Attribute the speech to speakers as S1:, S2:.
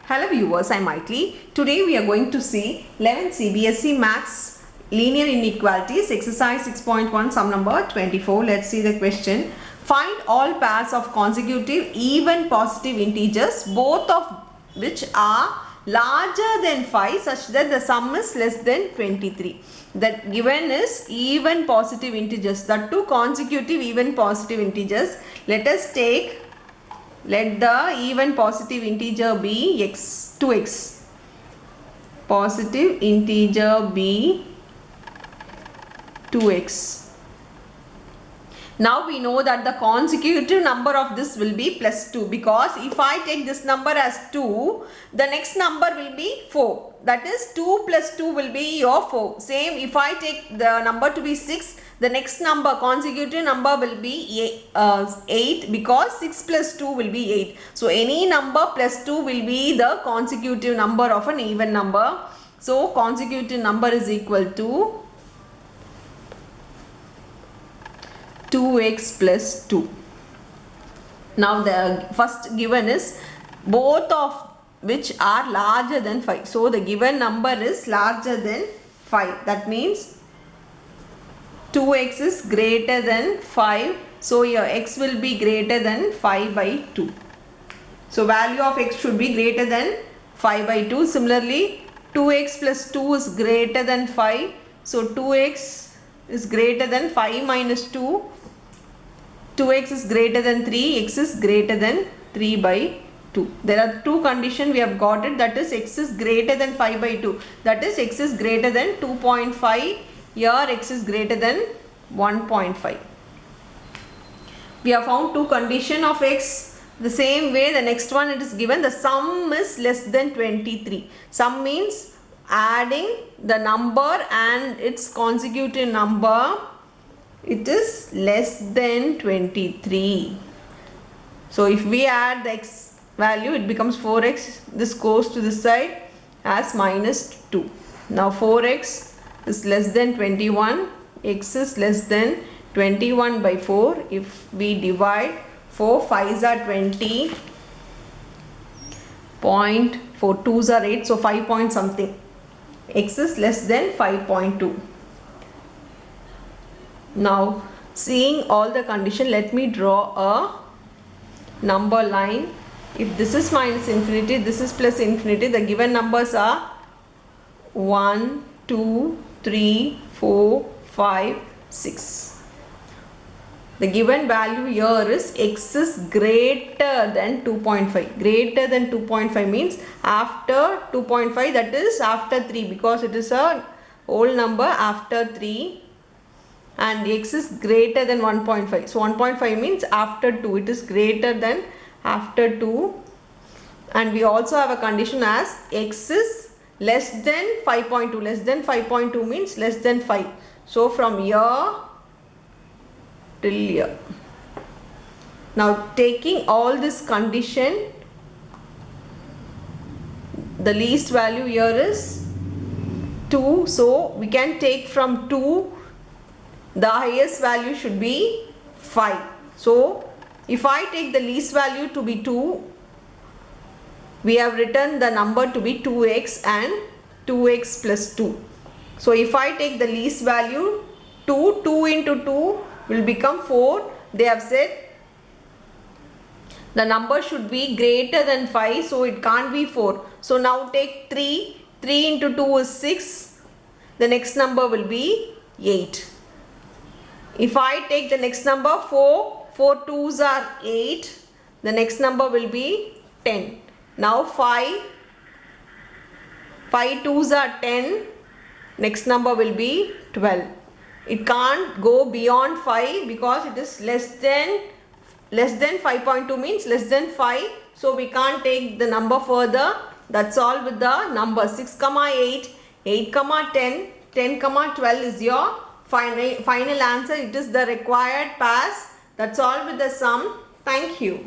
S1: Hello viewers, I am Maitli. Today we are going to see 11th CBSE Maths Linear Inequalities exercise 6.1 sum number 24. Let's see the question. Find all pairs of consecutive even positive integers both of which are larger than 5 such that the sum is less than 23. That given is even positive integers, the two consecutive even positive integers. Let the even positive integer be x, 2x. Positive integer be 2x. Now we know that the consecutive number of this will be plus 2, because if I take this number as 2, the next number will be 4. That is 2 plus 2 will be your 4. Same if I take the number to be 6, the next number consecutive number will be 8, because 6 plus 2 will be 8. So any number plus 2 will be the consecutive number of an even number. So consecutive number is equal to 2x plus 2. Now the first given is both of which are larger than 5. So the given number is larger than 5. That means 2x is greater than 5. So your x will be greater than 5 by 2. So value of x should be greater than 5 by 2. Similarly 2x plus 2 is greater than 5. So 2x is greater than 5 minus 2. 2x is greater than 3, x is greater than 3 by 2. There are two conditions we have got it, that is x is greater than 5 by 2. That is x is greater than 2.5, here x is greater than 1.5. We have found two conditions of x. The same way the next one it is given, the sum is less than 23. Sum means adding the number and its consecutive number. It is less than 23. So if we add the x value, it becomes 4x. This goes to this side as minus 2. Now 4x is less than 21. X is less than 21 by 4. If we divide 4 5s are 20. 0.4 2s are 8. So 5 point something. X is less than 5.2. Now seeing all the condition, let me draw a number line. If this is minus infinity, this is plus infinity, the given numbers are 1, 2, 3, 4, 5, 6. The given value here is x is greater than 2.5. Greater than 2.5 means after 2.5, that is after 3, because it is a whole number after 3. And x is greater than 1.5. So 1.5 means after 2. It is greater than after 2. And we also have a condition as x is less than 5.2. Less than 5.2 means less than 5. So from here till here. Now taking all this condition, the least value here is 2. So we can take from 2. The highest value should be 5. So if I take the least value to be 2, we have written the number to be 2x and 2x plus 2. So if I take the least value 2, 2 into 2 will become 4. They have said the number should be greater than 5, so it can't be 4. So now take 3. 3 into 2 is 6. The next number will be 8. If I take the next number 4, 4 2s are 8. The next number will be 10. Now 5, 5 2s are 10. Next number will be 12. It can't go beyond 5 because it is less than 5.2 means less than 5. So we can't take the number further. That's all with the number 6, 8, 8, 10, 10, 12 is your final answer. It is the required pass. That's all with the sum. Thank you.